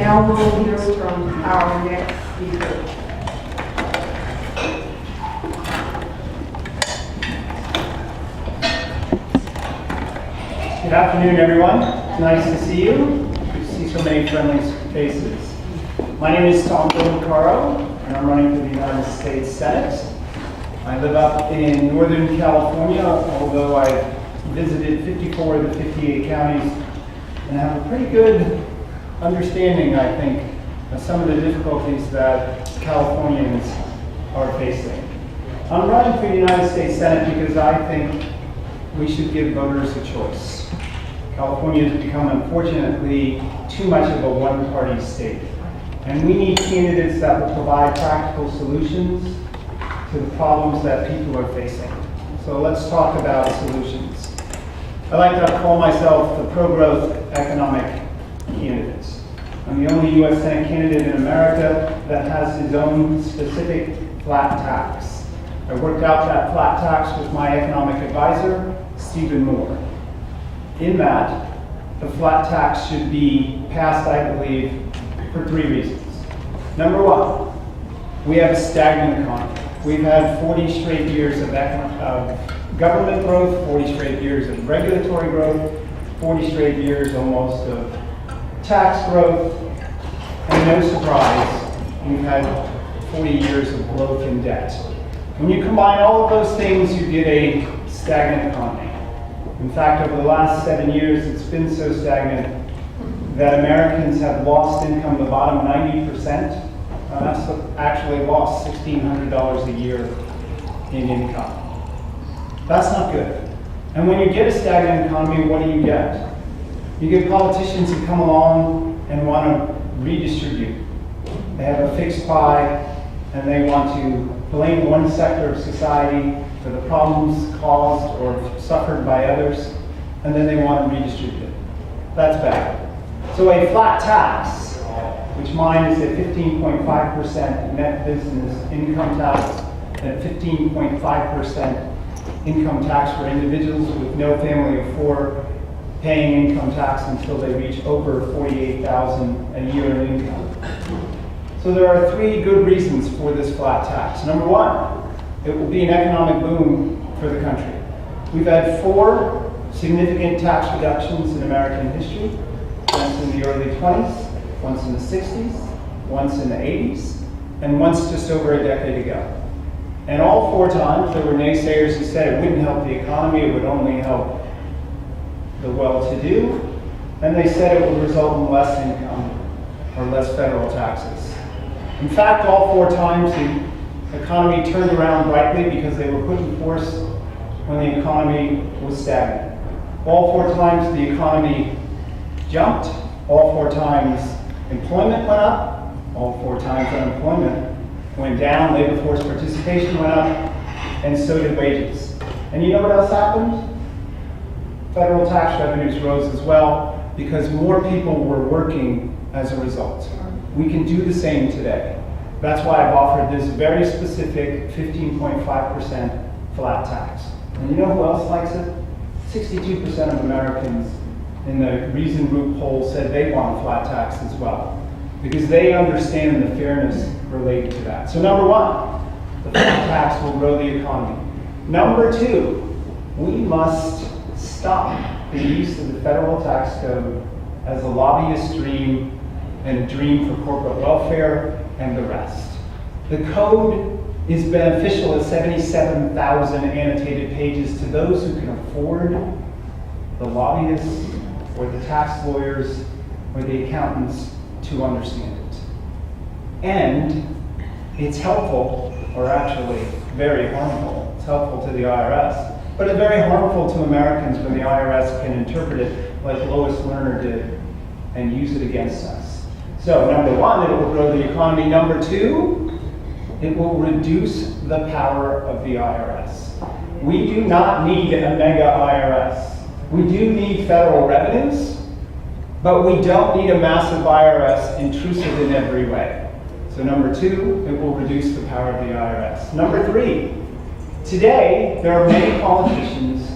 Now we'll hear from our next speaker. Good afternoon, everyone. It's nice to see you. Good to see so many friendly faces. My name is Beccaro, and I'm running for the United States Senate. I live up in Northern California, although I've visited 54 of the 58 counties and have a pretty good understanding, I think, of some of the difficulties that Californians are facing. I'm running for the United States Senate because I think we should give voters a choice. California has become, unfortunately, too much of a one-party state. And we need candidates that will provide practical solutions to the problems that people are facing. So let's talk about solutions. I like to call myself the pro-growth economic candidate. I'm the only U.S. Senate candidate in America that has his own specific flat tax. I worked out that flat tax with my economic advisor, Stephen Moore. In that, the flat tax should be passed, I believe, for 3 reasons. Number one, we have a stagnant economy. We've had 40 straight years of government growth, 40 straight years of regulatory growth, 40 straight years almost of tax growth, and no surprise, we've had 40 years of growth in debt. When you combine all of those things, you get a stagnant economy. In fact, over the last 7 years, it's been so stagnant that Americans have lost income, the bottom 90%. That's actually lost $1,600 a year in income. That's not good. And when you get a stagnant economy, what do you get? You get politicians who come along and want to redistribute. They have a fixed pie, and they want to blame one sector of society for the problems caused or suffered by others, and then they want to redistribute it. That's bad. So a flat tax, which mine is a 15.5% net business income tax and 15.5% income tax for individuals with no family of 4 paying income tax until they reach over $48,000 a year in income. So there are 3 good reasons for this flat tax. Number one, it will be an economic boom for the country. We've had 4 significant tax reductions in American history, once in the early 20s, once in the 60s, once in the 80s, and once just over a decade ago. And all 4 times, there were naysayers who said it wouldn't help the economy, it would only help the well-to-do, and they said it would result in less income or less federal taxes. In fact, all 4 times, the economy turned around brightly because they were put in force when the economy was stagnant. All 4 times, the economy jumped. All 4 times, employment went up. All 4 times, unemployment went down. Labor force participation went up, and so did wages. And you know what else happened? Federal tax revenues rose as well because more people were working as a result. We can do the same today. That's why I've offered this very specific 15.5% flat tax. And you know who else likes it? 62% of Americans in the Reason Group poll said they want a flat tax as well, because they understand the fairness related to that. So number one, the flat tax will grow the economy. Number 2, we must stop the use of the federal tax code as a lobbyist dream and a dream for corporate welfare and the rest. The code is beneficial at 77,000 annotated pages to those who can afford the lobbyists or the tax lawyers or the accountants to understand it. And it's helpful, or actually very harmful. It's helpful to the IRS, but it's very harmful to Americans when the IRS can interpret it like Lois Lerner did and use it against us. So number 1, it will grow the economy. Number 2, it will reduce the power of the IRS. We do not need a mega IRS. We do need federal revenues, but we don't need a massive IRS intrusive in every way. So number 2, it will reduce the power of the IRS. Number 3, today there are many politicians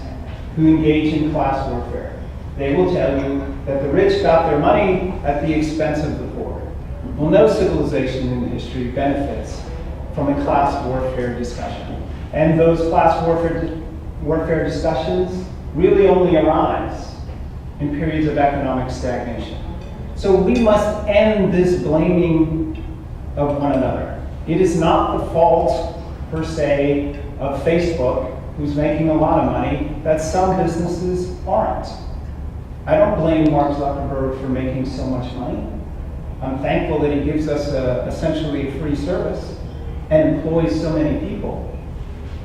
who engage in class warfare. They will tell you that the rich got their money at the expense of the poor. Well, no civilization in history benefits from a class warfare discussion. And those class warfare discussions really only arise in periods of economic stagnation. So we must end this blaming of one another. It is not the fault, per se, of Facebook, who's making a lot of money, that some businesses aren't. I don't blame Mark Zuckerberg for making so much money. I'm thankful that he gives us essentially a free service and employs so many people.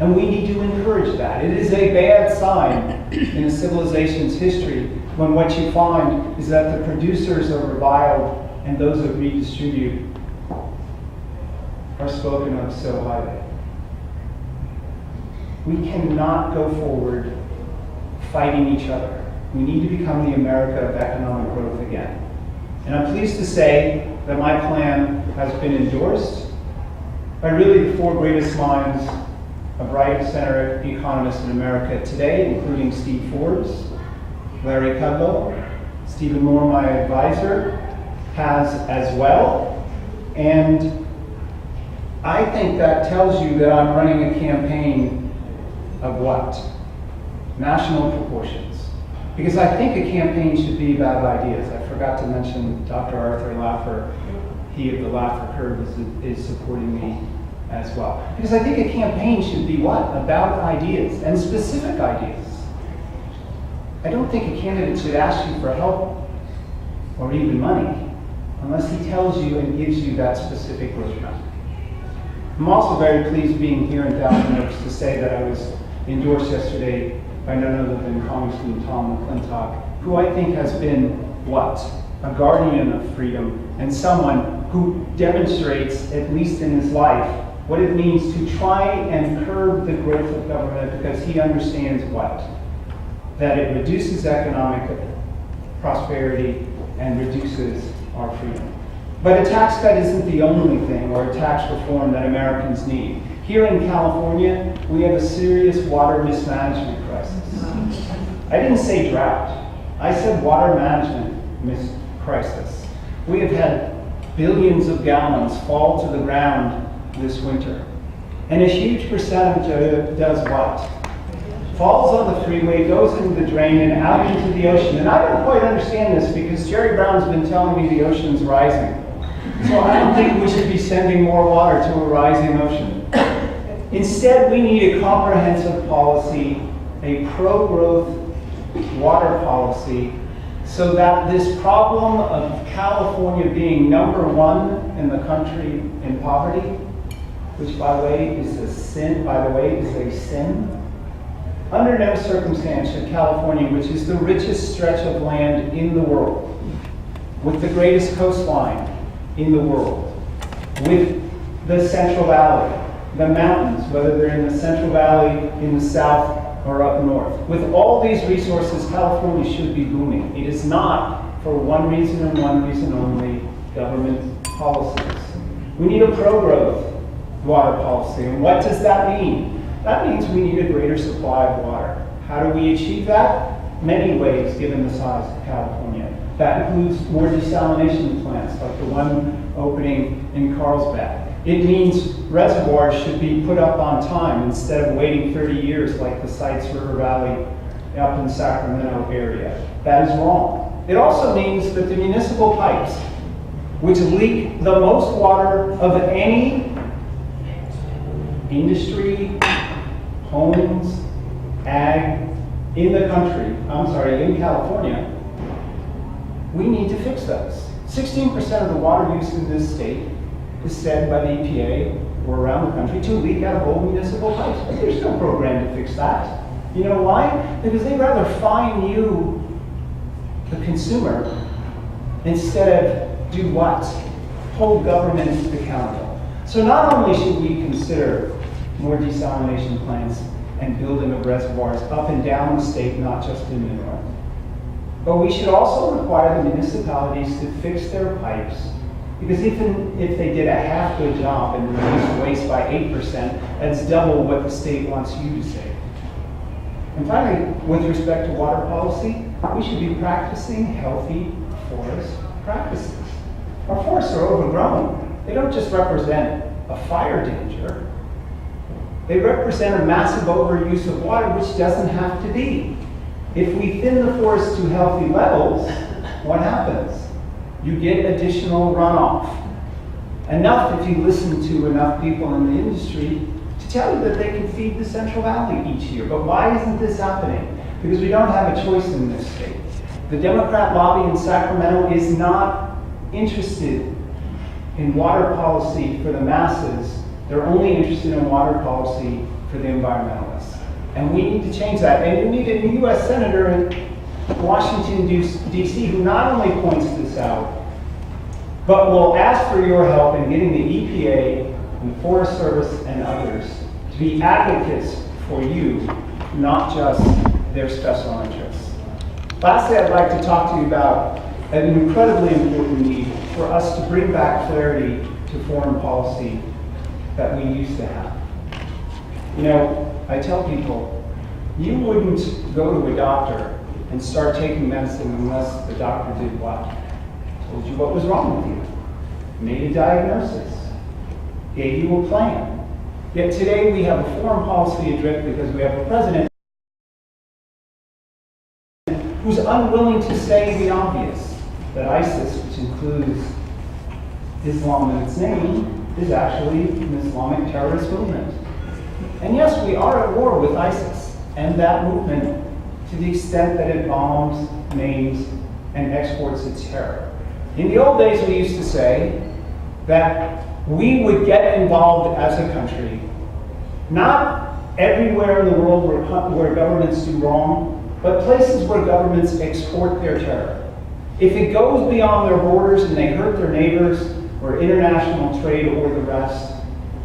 And we need to encourage that. It is a bad sign in a civilization's history when what you find is that the producers are reviled and those that redistribute are spoken of so highly. We cannot go forward fighting each other. We need to become the America of economic growth again. And I'm pleased to say that my plan has been endorsed by really the four greatest minds of right-center economists in America today, including Steve Forbes, Larry Kudlow, Stephen Moore, my advisor, has as well. And I think that tells you that I'm running a campaign of what? National proportions. Because I think a campaign should be about ideas. I forgot to mention Dr. Arthur Laffer. He of the Laffer Curve is supporting me as well. Because I think a campaign should be what? About ideas, and specific ideas. I don't think a candidate should ask you for help or even money unless he tells you and gives you that specific roadmap. I'm also very pleased being here in Thousand Oaks to say that I was endorsed yesterday by none other than Congressman Tom McClintock, who I think has been what? A guardian of freedom and someone who demonstrates, at least in his life, what it means to try and curb the growth of government because he understands what? That it reduces economic prosperity and reduces our freedom. But a tax cut isn't the only thing, or a tax reform that Americans need. Here in California, we have a serious water mismanagement crisis. I didn't say drought. I said water management crisis. We have had billions of gallons fall to the ground this winter. And a huge percentage of it does what? Falls on the freeway, goes into the drain, and out into the ocean. And I don't quite understand this because Jerry Brown's been telling me the ocean's rising. So I don't think we should be sending more water to a rising ocean. Instead, we need a comprehensive policy, a pro-growth water policy, so that this problem of California being number one in the country in poverty, which by the way is a sin, under no circumstance should California, which is the richest stretch of land in the world, with the greatest coastline in the world, with the Central Valley, the mountains, whether they're in the Central Valley, in the south, or up north. With all these resources, California should be booming. It is not, for one reason and one reason only, government policies. We need a pro-growth water policy. And what does that mean? That means we need a greater supply of water. How do we achieve that? Many ways, given the size of California. That includes more desalination plants, like the one opening in Carlsbad. It means reservoirs should be put up on time instead of waiting 30 years like the Sites River Valley up in the Sacramento area. That is wrong. It also means that the municipal pipes, which leak the most water of any industry, homes, ag, in California, we need to fix those. 16% of the water use in this state is said by the EPA or around the country to leak out of old municipal pipes. But there's no program to fix that. You know why? Because they'd rather fine you, the consumer, instead of do what? Hold government accountable. So not only should we consider more desalination plants and building of reservoirs up and down the state, not just in the north, but we should also require the municipalities to fix their pipes. Because even if they did a half-good job and reduced waste by 8%, that's double what the state wants you to save. And finally, with respect to water policy, we should be practicing healthy forest practices. Our forests are overgrown. They don't just represent a fire danger. They represent a massive overuse of water, which doesn't have to be. If we thin the forest to healthy levels, what happens? You get additional runoff. Enough, if you listen to enough people in the industry, to tell you that they can feed the Central Valley each year. But why isn't this happening? Because we don't have a choice in this state. The Democrat lobby in Sacramento is not interested in water policy for the masses. They're only interested in water policy for the environmentalists. And we need to change that. And you need a U.S. Senator in Washington, D.C. who not only points this out, but will ask for your help in getting the EPA and Forest Service and others to be advocates for you, not just their special interests. Lastly, I'd like to talk to you about an incredibly important need for us to bring back clarity to foreign policy that we used to have. You know, I tell people, you wouldn't go to a doctor and start taking medicine unless the doctor did what? Told you what was wrong with you, made a diagnosis, gave you a plan. Yet today we have a foreign policy adrift because we have a president who's unwilling to say the obvious, that ISIS, which includes Islam in its name, is actually an Islamic terrorist movement. And yes, we are at war with ISIS and that movement to the extent that it bombs, maims, and exports its terror. In the old days, we used to say that we would get involved as a country, not everywhere in the world where governments do wrong, but places where governments export their terror. If it goes beyond their borders and they hurt their neighbors or international trade or the rest,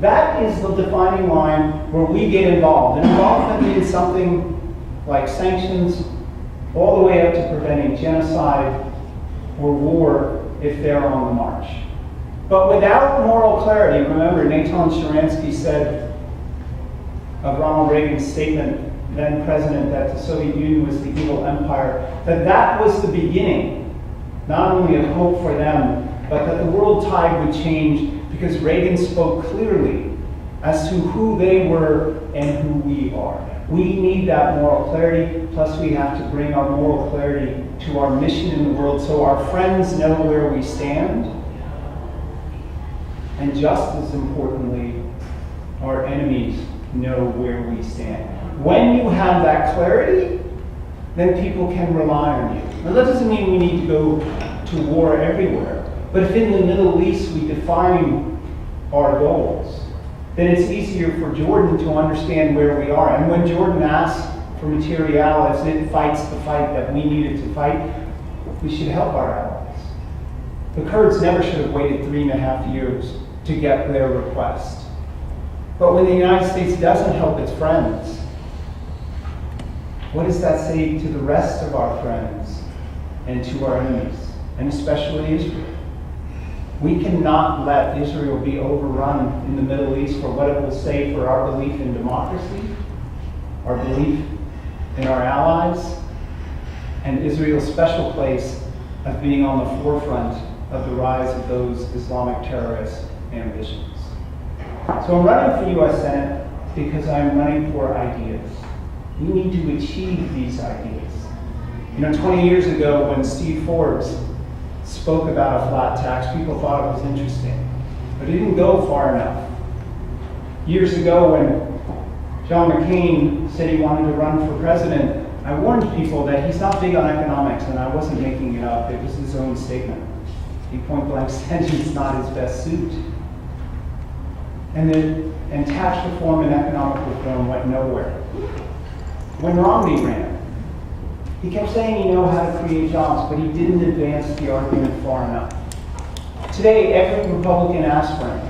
that is the defining line where we get involved. And involvement means something like sanctions all the way up to preventing genocide or war if they're on the march. But without moral clarity, remember Nathan Sharansky said of Ronald Reagan's statement, then president, that the Soviet Union was the evil empire, that was the beginning, not only of hope for them, but that the world tide would change because Reagan spoke clearly as to who they were and who we are. We need that moral clarity, plus we have to bring our moral clarity to our mission in the world so our friends know where we stand, and just as importantly, our enemies know where we stand. When you have that clarity, then people can rely on you. Now that doesn't mean we need to go to war everywhere, but if in the Middle East we define our goals, then it's easier for Jordan to understand where we are. And when Jordan asks for material as it fights the fight that we needed to fight, we should help our allies. The Kurds never should have waited 3.5 years to get their request. But when the United States doesn't help its friends, what does that say to the rest of our friends and to our enemies, and especially Israel? We cannot let Israel be overrun in the Middle East for what it will say for our belief in democracy, our belief in our allies, and Israel's special place of being on the forefront of the rise of those Islamic terrorist ambitions. So I'm running for U.S. Senate because I'm running for ideas. We need to achieve these ideas. You know, 20 years ago when Steve Forbes spoke about a flat tax, people thought it was interesting, but it didn't go far enough. Years ago when John McCain said he wanted to run for president, I warned people that he's not big on economics, and I wasn't making it up. It was his own statement. He point blank said it's not his best suit. And tax reform and economic reform went nowhere. When Romney ran, he kept saying he knew how to create jobs, but he didn't advance the argument far enough. Today, every Republican aspirant,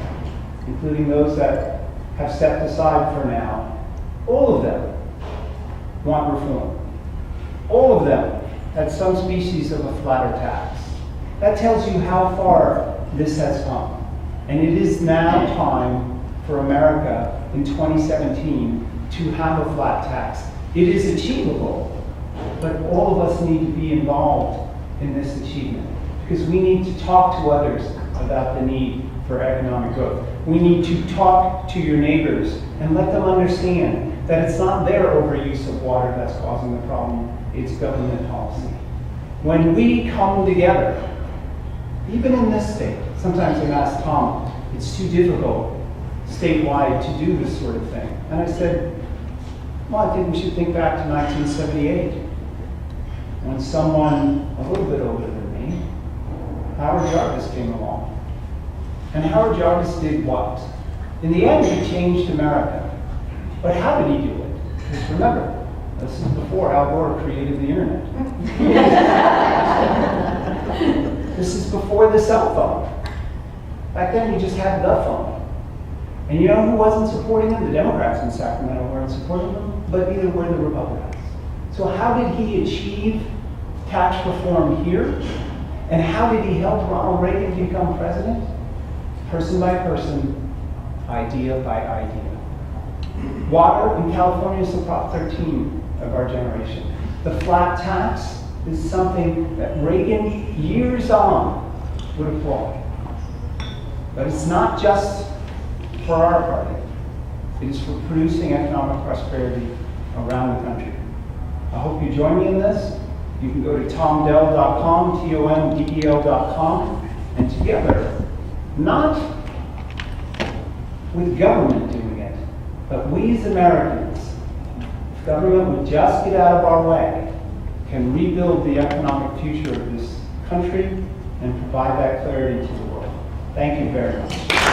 including those that have stepped aside for now, all of them want reform. All of them had some species of a flatter tax. That tells you how far this has come. And it is now time for America in 2017 to have a flat tax. It is achievable, but all of us need to be involved in this achievement. because we need to talk to others about the need for economic growth. We need to talk to your neighbors and let them understand that it's not their overuse of water that's causing the problem, it's government policy. When we come together, even in this state, sometimes they ask Tom, it's too difficult statewide to do this sort of thing. And I said, well, I think we should think back to 1978, when someone a little bit older than me, Howard Jarvis, came along. And Howard Jarvis did what? In the end, he changed America. But how did he do it? Because remember, this is before Al Gore created the internet. This is before the cell phone. Back then, you just had the phone. And you know who wasn't supporting him? The Democrats in Sacramento weren't supporting him, but neither were the Republicans. So how did he achieve tax reform here? And how did he help Ronald Reagan become president? Person by person, idea by idea. Water in California is the Prop 13 of our generation. The flat tax is something that Reagan, years on, would applaud. But it's not just for our party. It is for producing economic prosperity around the country. I hope you join me in this. You can go to tomdell.com, TOMDEL.com, and together, not with government doing it, but we as Americans, if government would just get out of our way, can rebuild the economic future of this country and provide that clarity to the world. Thank you very much.